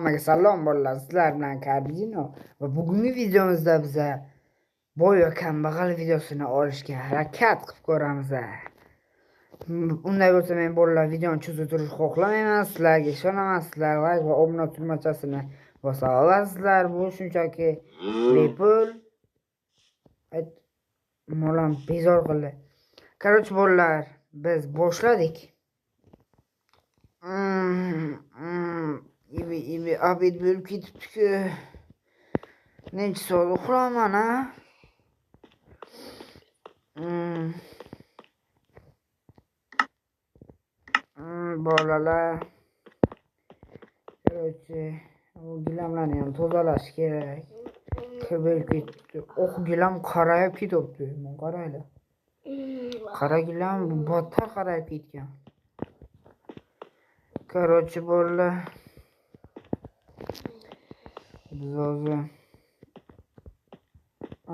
Hammaga salom bolalar, sizlar bilan Kardino va bugungi videomizda biza boy va kambag'al videosini olishga harakat qilib ko'ramiz. Unday bo'lsa men bolalar videoni cho'zib turishni xohlamayman, sizlarga ishonaman. Sizlar like va obuna tugmachasini bosa olasizlar. Bu shunchaki bepul. Molam bezor qildi. Короче bolalar, biz boshladik. İbi abid bölüp ketibdi-ku. Necha soat uxlayman ha? Bolalar. Короче, bu gilamlarni ham tozalash kerak. Kir bo'lib ketdi. Gilam qarayib ketibdi. Mana qaranglar. Qara gilam battar qarayib ketgan. Короче bolalar. Biz hozir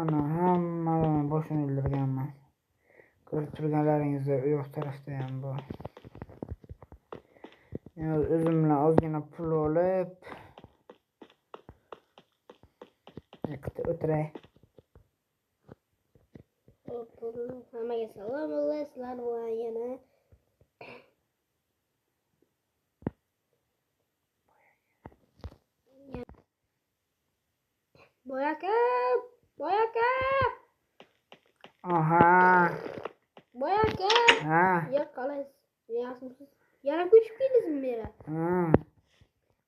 ana hammadan boshini o'ldirganman. Ko'rib turganlaringizda u yoq tarafda ham bor. O'zim bilan ozgina pul olib o'tiray. Hammaga salom sizlar bilan yana Boyaka. Aha. Boyaka. Ha. Ya qalaysiz? Yaxshimisiz? Yana ko'chib keldingizmi mera? Ha.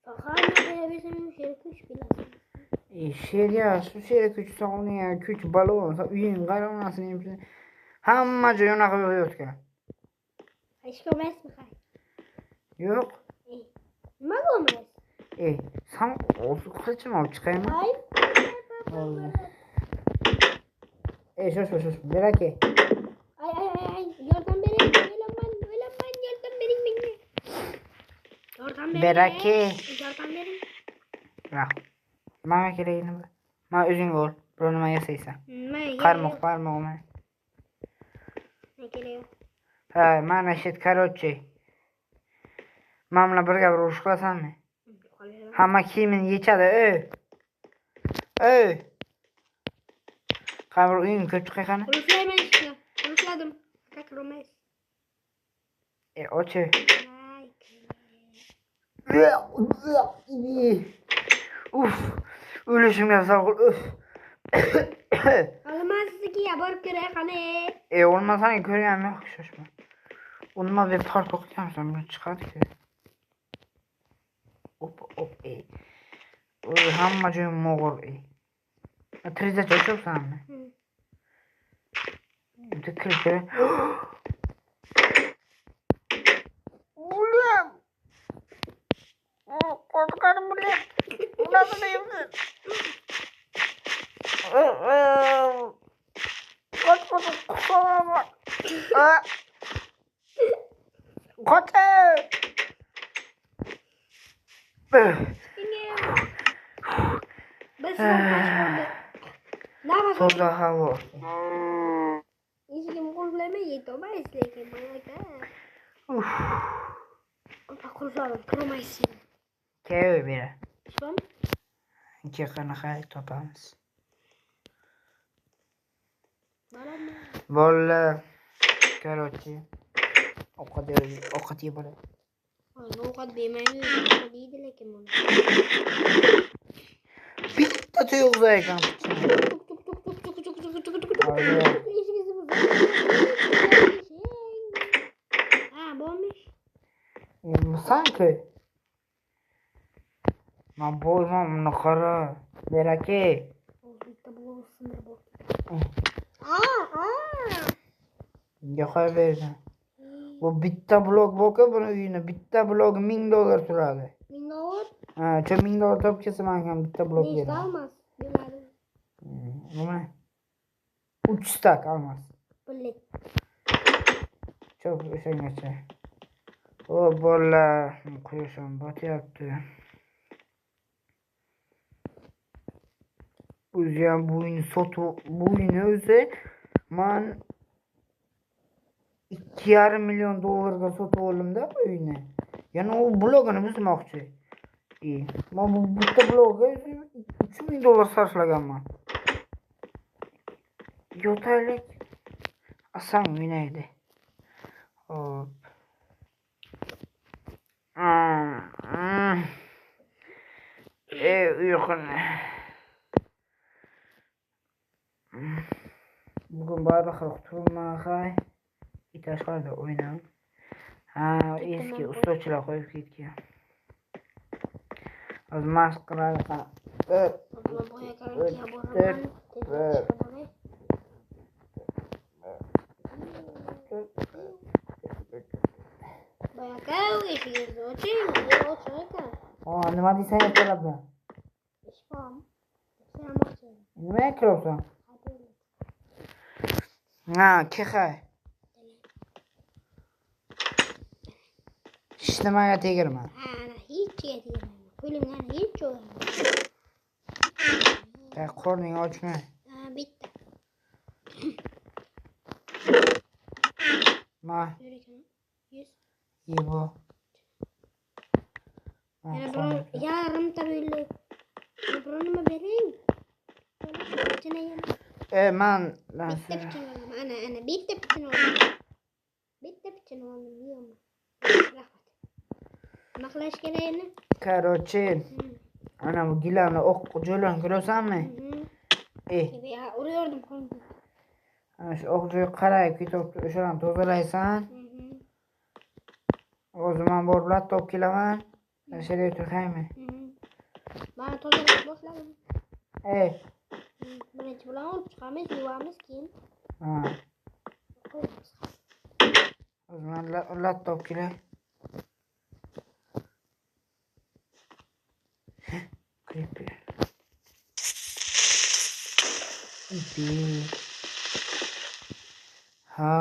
Faqat qo'yaversam she'r ko'chib kelasiz. She'rga shu she'rga ko'chsam uni ko'ch balon, uying qaronasini hamma joy unaqa bo'layotgan. Hech ko'rmaysizmi hay? Yo'q. Nima bo'lmaysiz? Sen o'zi qilichim olib chiqaymi? Hay. Shosh, beraki. Ay, yordam bering. O'ylanman, yordam bering menga. Yordam bering. Beraki. Yordam bering. Yo'q. Menga kerak nima? Men o'zing ol. Biror nima yasaysan. Qarmoqmi? Ne kerak? Ha, mana shu короче. Men bilan birga bir urush qilasanmi? Hamma kiyimini yechadi, Qabr uying ko'p chiqayqani? Urushlayman ishni. Urushladim. Kakromays. Ochi. O'lishimga zavq. Olmasligi borib kerak qani. Olmasang ko'rganim yo'q, shoshma. Unma deb tortib o'qigansan, buni chiqadi-ku. Op. Hamma joyim mo'g'ul. Triza cho'chibsanmi? Bitta kirib. Ulam. Qo'rqanim bilan. Undan deyapsiz. Qoch. So'zga havo. Eshigim qulflamay yetolmaysiz lekin boyaka. Qulfladim, kirmaysiz. Kev bera. Ishon? Qanaqa topamiz? Borami? Bolalar. Короче. Ovqat yeb oladi. Ovqat yemaydi deydi lekin buni. Bitta to'yg'izar ekan. Ha, bo'lmish. Sanki. Men bo'lmam, buni qara. Beraki. Bitta blok sindirib bor. Yo'qoy berdi. Bu bitta blok bo'ka, buni uyini bitta blok $1000 turadi. $1000? Ha, $1000 topib kelsa men ham bitta blok Nechta beraman. olmas? Beradi. Nima? 3 stak olmas. Pullik. Cho'p o'shagacha. Bolalar, quyoshim botyapti. O'zi ham bu uyni o'zi men $2,5 million sotib oldim-da bu uyni. Yana u blogini buzmoqchi. İyi. Ben bu bitta bloga $3000 sarflaganman. Yotaylik. Asam güneydi. Hop. Uyqun. Bugun baribir turmag'ay. Tashqarida o'ynab. Eski ustochilar qo'yib ketgan. Hozir mashq qiladi. Nima deysan ertalabda? Nima qilyapsan? Kexay. Hech nimaga tegirma. Qo'limdan hech jo'g'am. Qorning ochma. Bitta. Ma. Bu. Yarimta bo'ldi. Bironima bering. Man ana bitta pichini oldim. Bitta pichini oldim, yeyman. Rahmat. Nima qilish kerak endi? Короче, ana bu gilamni jo'lan ko'rasanmi? Uriyordum qo'limdan. Ana shu oq joy qarayib ketibdi, o'shani tozalaysan. O'zim men borib laptop kelaman. Shunday turaymi? Mana tozalash boshladim. Birinchi bilan olib chiqamiz, yuvamiz keyin. O'zim laptop kelay. Creeper.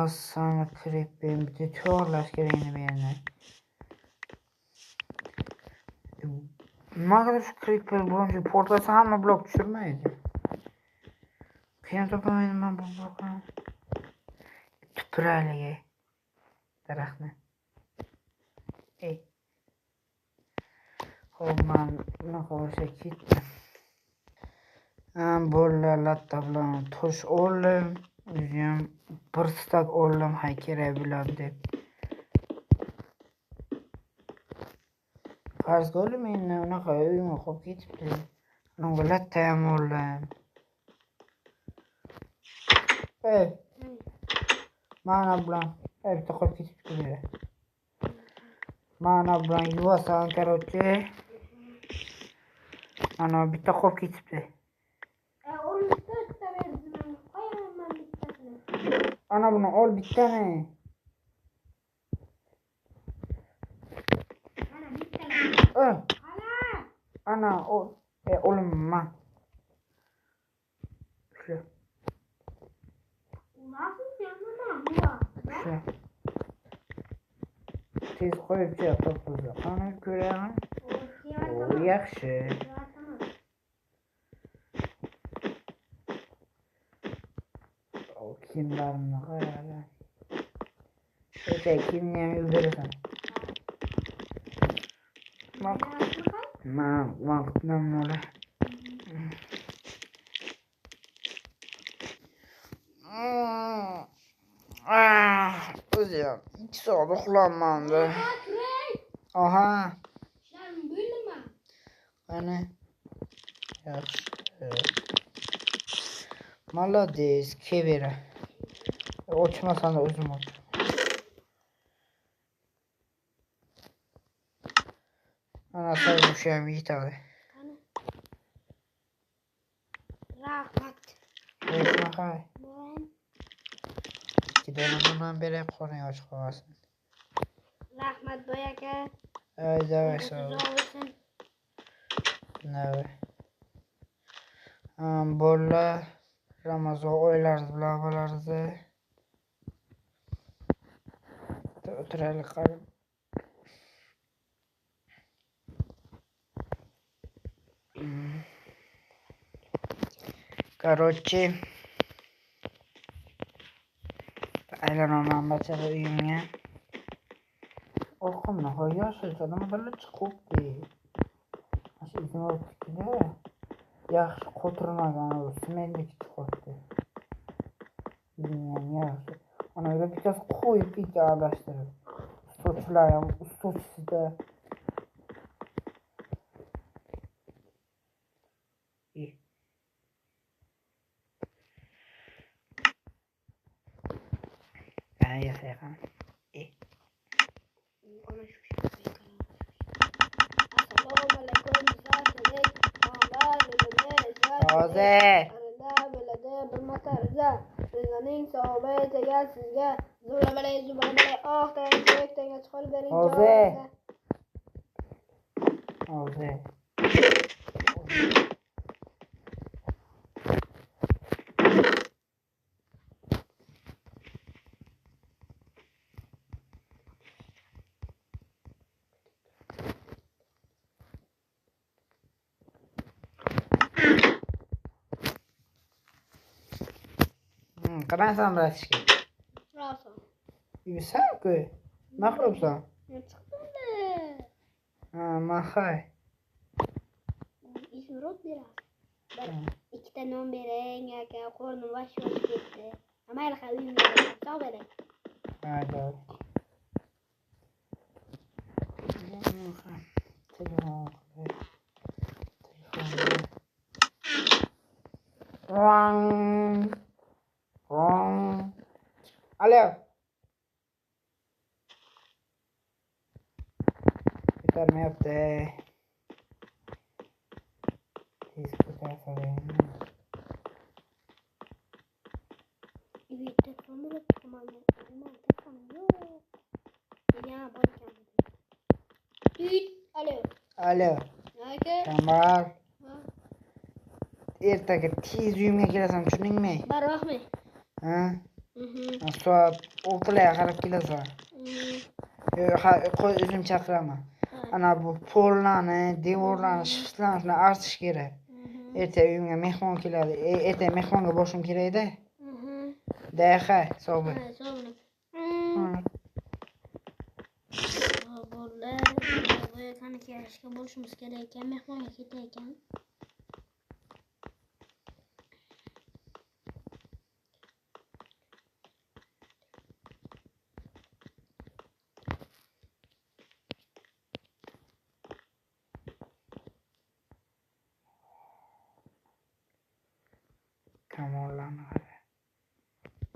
Sana creeper bitta to'g'irlash kerak edi meni. Nima qilib shu creeper birinchi portlasa hamma blok tushirmaydi. Qiyin topamayman bu blokni. Tupuraliga. Daraxtni. Hop, men bunaqa bo'lsa ketdim. Bolalar latta bilan tosh oldim. O'zim bir stak oldim, kerak bo'ladi deb. Farz qildim, men unaqa uyimga qolib ketibdi. Unga latta ham oldim. Mana bilan bitta qolib ketibdi. Mana bilan yuvasan, короче. Ana bitta qolib ketibdi. Ana buni ol bittani. Ana ol. Olimma. Shu. Tez qo'yib to'pildi. Qani ko'raman. Yaxshi. Kiyimlarimni qo'yaman. Kiyimni ham yuvdirasan. Vaqtdan mo'la. O'zim 2 soat uxlamanmi? Aha. Ishlarim bo'ldimi? Ana. Yaxshi. Молодец, kevera. Ochmasan da o'zim och. Ana sayı şu an yetadi. Rahmat. Rahmat. Gidelim beri qo'rning ochiq qolmasin. Rahmat boy aka. Davay sağ ol. Davay. Bolalar Ramazon oylarimiz bilan bo'lardi. O'tiraylik qarab. Короче, aylanaman bachara uyimga. Orqamdan yoshilsa nimadir chiqibdi. Bizim o'tdikida yaxshi qo'tirmagan u smellik chiqibdi. Bilmayman yaxshi. Ona göre bittasi qo'yib ketdi adashtirib. Ustozlar ham ustozsizda. Yasayqan. Ana shu assalomu alaykum Hozir. bir marta Rizaning savobi tegar sizga. Zulabalay oh tanga chiqarib bering. Hozir. Qanasan bratishka? Raso. Yusanku? Mag'lubsan? Chiqdi. Maxay. Ismrod berasiz. Ikkita non bering aka, qornim vash ketdi. Mayli uyimga sog' bering. Mayli. Alo. Ko'tarmayapti. Tez ko'tarsalaymi? Telefon bo'lib chiqaman. Telefon yo'q. Ya borkan. Alo. Aka. Shambar. Ertaga tez uyimga kelasan, tushundingmi? Barvaqtmi? Ha? Soat 6ga qarab kelasan. Qo'y o'zim chaqiraman. Ana bu pollarni, devorlarni shiftlashni artish kerak. Ertaga uyimga mehmon keladi. Ertaga mehmonga borishim kerak-da. Dayaqa, sog' bo'l. Sog' bo'l. Qani kelishga bo'lishimiz kerak ekan, mehmonga ketay ekan. Kamonlarni qara.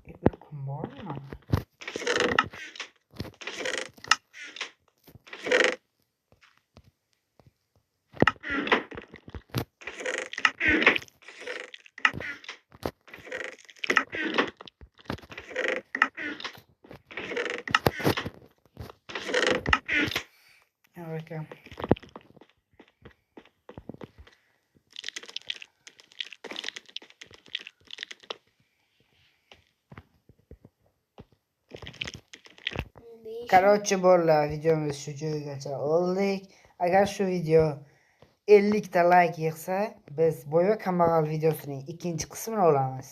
Bir kun bormi? Welcome. Короче bolalar, videomiz shu joygacha oldik. Agar shu video 50 ta like yig'sa, biz Boy va kambag'al videosining ikkinchi qismini olamiz.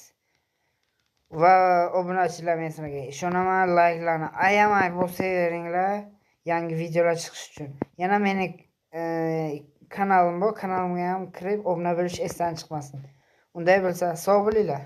Va obunachilar sizlarga ishonaman, like'larni ayamay bosaveringlar, yangi videolar chiqish uchun. Yana meni kanalim bor, kanalimga ham kirib obuna bo'lish esdan chiqmasin. Unday bo'lsa, sog' bo'linglar.